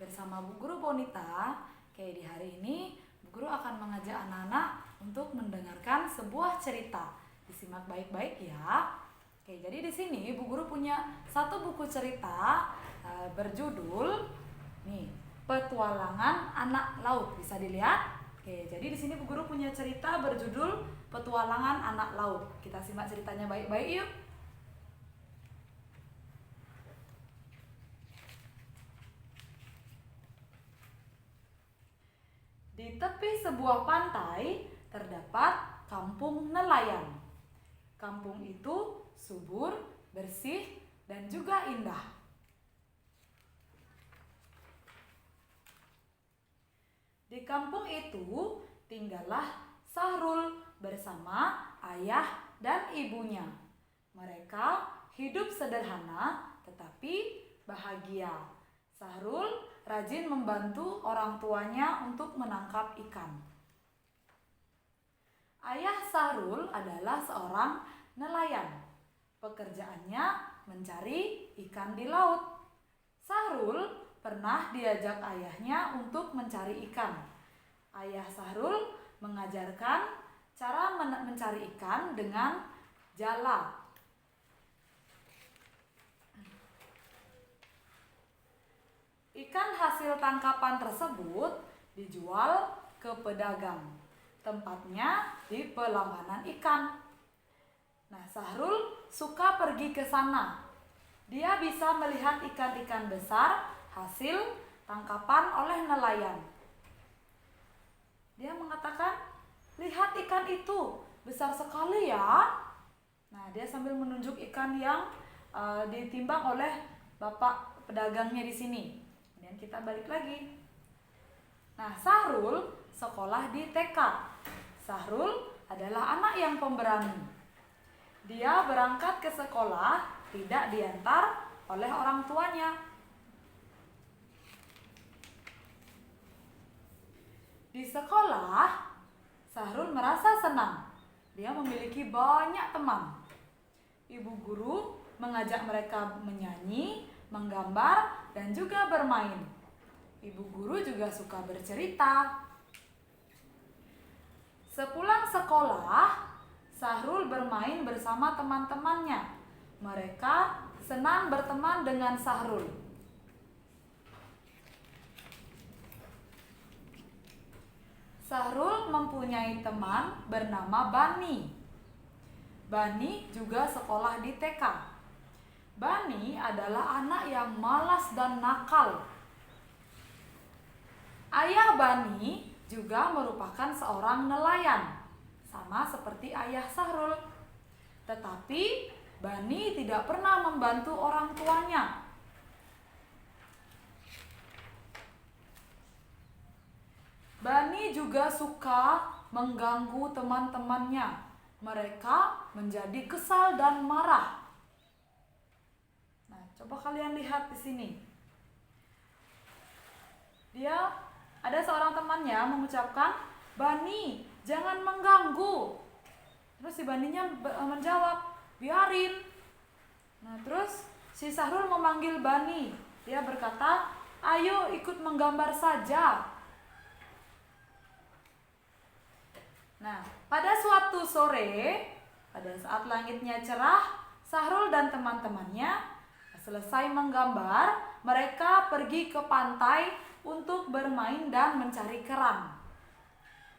bersama Bu Guru Bonita. Oke, di hari ini Bu Guru akan mengajak anak-anak untuk mendengarkan sebuah cerita. Disimak baik-baik ya. Oke, jadi di sini Bu Guru punya satu buku cerita berjudul Petualangan Anak Laut. Bisa dilihat? Oke, jadi di sini Bu Guru punya cerita berjudul Petualangan Anak Laut. Kita simak ceritanya baik-baik yuk. Di tepi sebuah pantai terdapat kampung nelayan. Kampung itu subur, bersih, dan juga indah. Di kampung itu tinggallah Sahrul bersama ayah dan ibunya. Mereka hidup sederhana tetapi bahagia. Sahrul rajin membantu orang tuanya untuk menangkap ikan. Ayah Sahrul adalah seorang nelayan. Pekerjaannya mencari ikan di laut. Sahrul pernah diajak ayahnya untuk mencari ikan. Ayah Sahrul mengajarkan cara mencari ikan dengan jala. Ikan hasil tangkapan tersebut dijual ke pedagang. Tempatnya di pelabuhan ikan. Nah, Sahrul suka pergi ke sana. Dia bisa melihat ikan-ikan besar hasil tangkapan oleh nelayan. Dia mengatakan, "Lihat ikan itu, besar sekali ya." Nah, dia sambil menunjuk ikan yang ditimbang oleh bapak pedagangnya di sini. Kemudian kita balik lagi. Nah, Sahrul sekolah di TK. Sahrul adalah anak yang pemberani. Dia berangkat ke sekolah tidak diantar oleh orang tuanya. Di sekolah, Sahrul merasa senang. Dia memiliki banyak teman. Ibu guru mengajak mereka menyanyi, menggambar, dan juga bermain. Ibu guru juga suka bercerita. Sepulang sekolah, Sahrul bermain bersama teman-temannya. Mereka senang berteman dengan Sahrul. Sahrul mempunyai teman bernama Bani. Bani juga sekolah di TK. Bani adalah anak yang malas dan nakal. Ayah Bani juga merupakan seorang nelayan, sama seperti ayah Sahrul. Tetapi Bani tidak pernah membantu orang tuanya. Bani juga suka mengganggu teman-temannya. Mereka menjadi kesal dan marah. Nah, coba kalian lihat di sini. Ada seorang temannya mengucapkan, "Bani, jangan mengganggu." Terus si Baninya menjawab, "Biarin." Nah, terus si Sahrul memanggil Bani. Dia berkata, "Ayo ikut menggambar saja." Nah, pada suatu sore, pada saat langitnya cerah, Sahrul dan teman-temannya selesai menggambar. Mereka pergi ke pantai untuk bermain dan mencari kerang.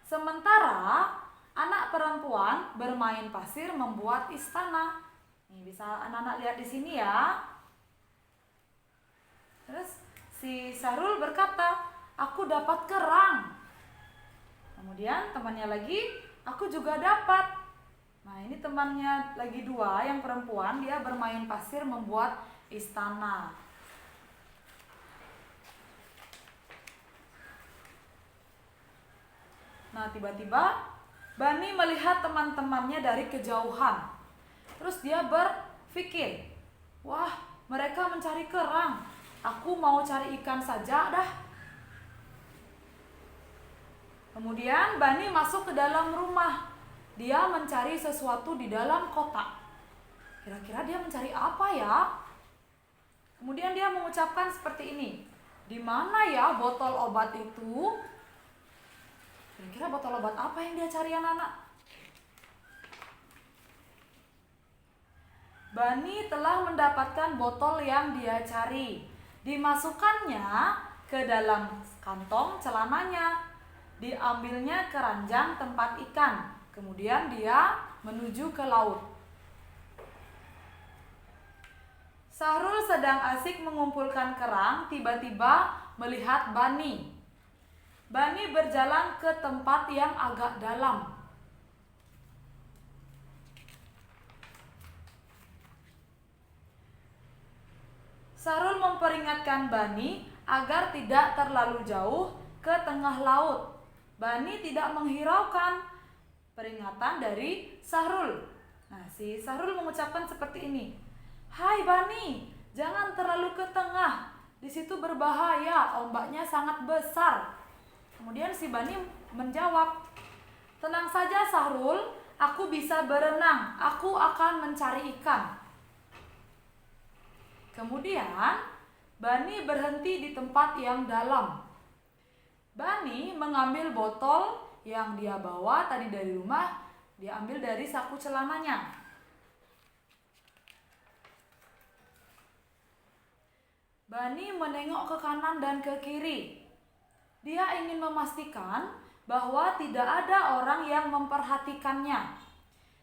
Sementara anak perempuan bermain pasir membuat istana. Nih, bisa anak-anak lihat di sini ya. Terus si Sahrul berkata, "Aku dapat kerang." Kemudian temannya lagi, "Aku juga dapat." Nah, ini temannya lagi dua, yang perempuan, dia bermain pasir membuat istana. Nah, tiba-tiba Bani melihat teman-temannya dari kejauhan. Terus dia berpikir, "Wah, mereka mencari kerang. Aku mau cari ikan saja dah." Kemudian Bani masuk ke dalam rumah. Dia mencari sesuatu di dalam kotak. Kira-kira dia mencari apa ya? Kemudian dia mengucapkan seperti ini, Di mana ya botol obat itu? Kira-kira botol obat apa yang dia cari anak-anak? Bani telah mendapatkan botol yang dia cari. Dimasukkannya ke dalam kantong celananya. Diambilnya ke ranjang tempat ikan. Kemudian dia menuju ke laut. Sahrul sedang asik mengumpulkan kerang, tiba-tiba melihat Bani. Bani berjalan ke tempat yang agak dalam. Sahrul memperingatkan Bani agar tidak terlalu jauh ke tengah laut. Bani tidak menghiraukan peringatan dari Sahrul. Nah, si Sahrul mengucapkan seperti ini. Hai Bani, jangan terlalu ke tengah. Di situ berbahaya, ombaknya sangat besar. Kemudian si Bani menjawab, tenang saja Sahrul, aku bisa berenang, aku akan mencari ikan. Kemudian Bani berhenti di tempat yang dalam. Bani mengambil botol yang dia bawa tadi dari rumah, dia ambil dari saku celananya. Bani menengok ke kanan dan ke kiri. Dia ingin memastikan bahwa tidak ada orang yang memperhatikannya.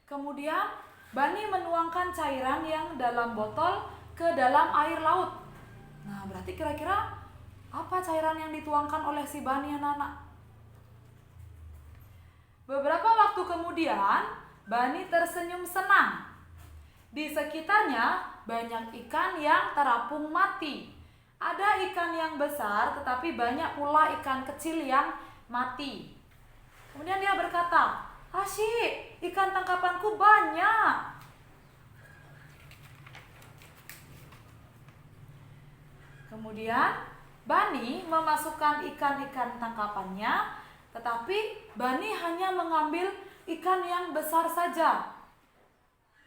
Kemudian Bani menuangkan cairan yang dalam botol ke dalam air laut. Nah, berarti kira-kira apa cairan yang dituangkan oleh si Bani anak-anak? Beberapa waktu kemudian, Bani tersenyum senang. Di sekitarnya banyak ikan yang terapung mati. Ada ikan yang besar, tetapi banyak pula ikan kecil yang mati. Kemudian dia berkata, asyik, ikan tangkapanku banyak. Kemudian Bani memasukkan ikan-ikan tangkapannya, tetapi Bani hanya mengambil ikan yang besar saja.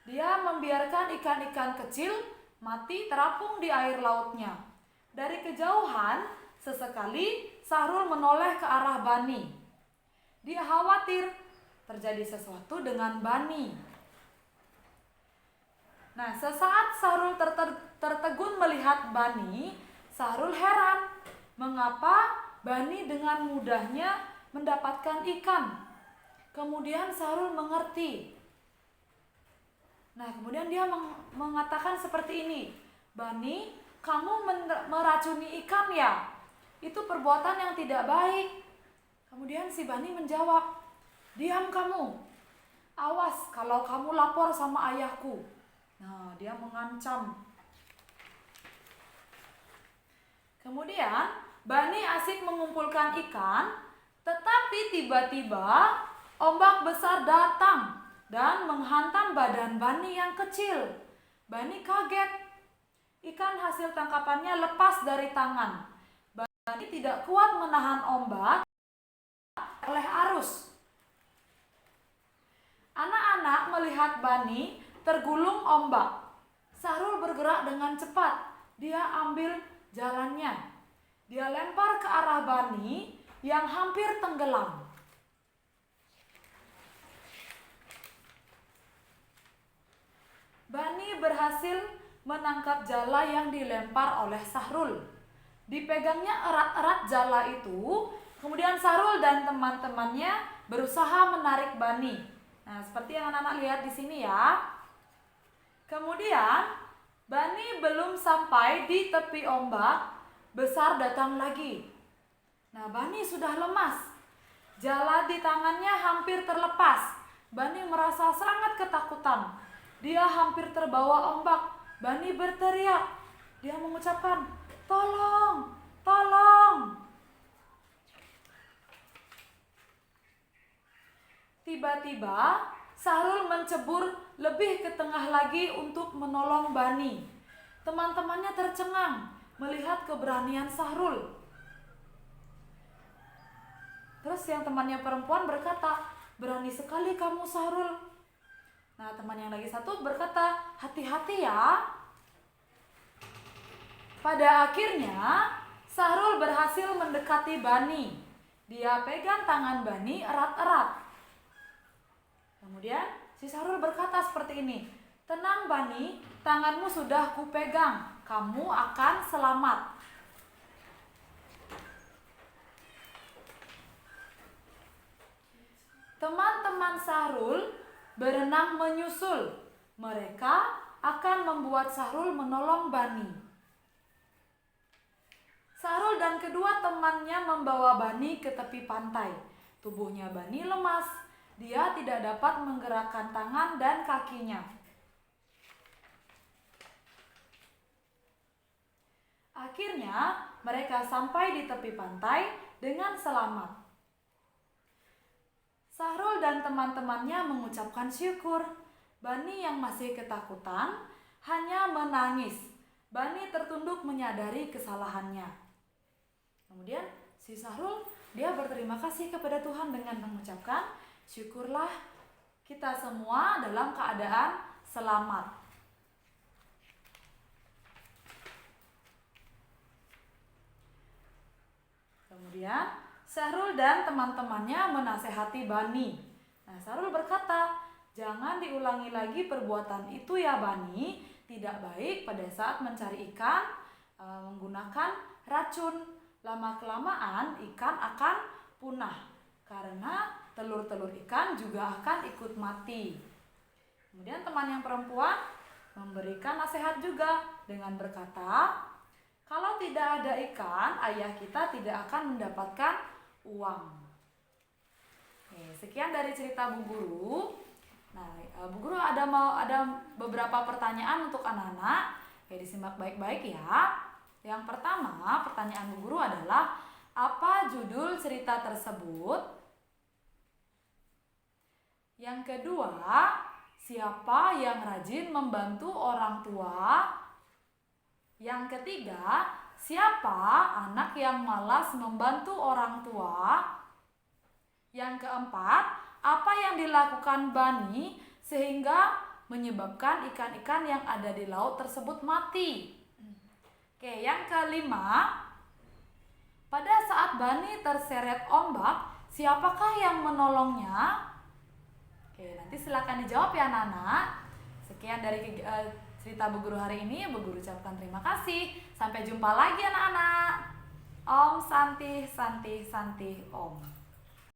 Dia membiarkan ikan-ikan kecil mati terapung di air lautnya. Dari kejauhan, sesekali Sahrul menoleh ke arah Bani. Dia khawatir terjadi sesuatu dengan Bani. Nah, sesaat Sahrul tertegun melihat Bani, Sahrul heran, mengapa Bani dengan mudahnya mendapatkan ikan. Kemudian Sahrul mengerti. Nah, kemudian dia mengatakan seperti ini, Bani, kamu meracuni ikan ya? Itu perbuatan yang tidak baik. Kemudian si Bani menjawab, diam kamu. Awas kalau kamu lapor sama ayahku. Nah, dia mengancam. Kemudian Bani asik mengumpulkan ikan, tetapi tiba-tiba ombak besar datang dan menghantam badan Bani yang kecil. Bani kaget. Ikan hasil tangkapannya lepas dari tangan. Bani tidak kuat menahan ombak oleh arus. Anak-anak melihat Bani tergulung ombak. Sahrul bergerak dengan cepat. Dia ambil jalannya. Dia lempar ke arah Bani yang hampir tenggelam. Bani berhasil menangkap jala yang dilempar oleh Sahrul. Dipegangnya erat-erat jala itu, kemudian Sahrul dan teman-temannya berusaha menarik Bani. Nah, seperti yang anak-anak lihat di sini ya. Kemudian Bani belum sampai di tepi ombak, besar datang lagi. Nah, Bani sudah lemas. Jala di tangannya hampir terlepas. Bani merasa sangat ketakutan. Dia hampir terbawa ombak. Bani berteriak. Dia mengucapkan, tolong, tolong. Tiba-tiba Sahrul mencebur lebih ke tengah lagi untuk menolong Bani. Teman-temannya tercengang melihat keberanian Sahrul. Terus yang temannya perempuan berkata, berani sekali kamu Sahrul. Nah, teman yang lagi satu berkata, hati-hati ya. Pada akhirnya Sahrul berhasil mendekati Bani. Dia pegang tangan Bani erat-erat. Kemudian si Sahrul berkata seperti ini, "Tenang Bani, tanganmu sudah kupegang, kamu akan selamat." Teman-teman Sahrul berenang menyusul. Mereka akan membuat Sahrul menolong Bani. Sahrul dan kedua temannya membawa Bani ke tepi pantai. Tubuhnya Bani lemas. Dia tidak dapat menggerakkan tangan dan kakinya. Akhirnya mereka sampai di tepi pantai dengan selamat. Sahrul dan teman-temannya mengucapkan syukur. Bani yang masih ketakutan hanya menangis. Bani tertunduk menyadari kesalahannya. Kemudian si Sahrul dia berterima kasih kepada Tuhan dengan mengucapkan, "Syukurlah kita semua dalam keadaan selamat." Kemudian Sahrul dan teman-temannya menasehati Bani. Nah, Sahrul berkata, "Jangan diulangi lagi perbuatan itu ya Bani. Tidak baik pada saat mencari ikan menggunakan racun. Lama-kelamaan ikan akan punah karena telur-telur ikan juga akan ikut mati." Kemudian teman yang perempuan memberikan nasihat juga dengan berkata, "Kalau tidak ada ikan, ayah kita tidak akan mendapatkan uang." Oke, sekian dari cerita Bu Guru. Nah, Bu Guru ada beberapa pertanyaan untuk anak-anak. Ya, disimak baik-baik ya. Yang pertama, pertanyaan Bu Guru adalah, apa judul cerita tersebut? Yang kedua, siapa yang rajin membantu orang tua? Yang ketiga, siapa anak yang malas membantu orang tua? Yang keempat, apa yang dilakukan Bani sehingga menyebabkan ikan-ikan yang ada di laut tersebut mati? Oke, yang kelima, pada saat Bani terseret ombak, siapakah yang menolongnya? Oke, nanti silakan dijawab ya anak-anak. Sekian dari cerita Bu Guru hari ini. Bu Guru ucapkan terima kasih. Sampai jumpa lagi anak-anak. Om Santi Santi Santi Om.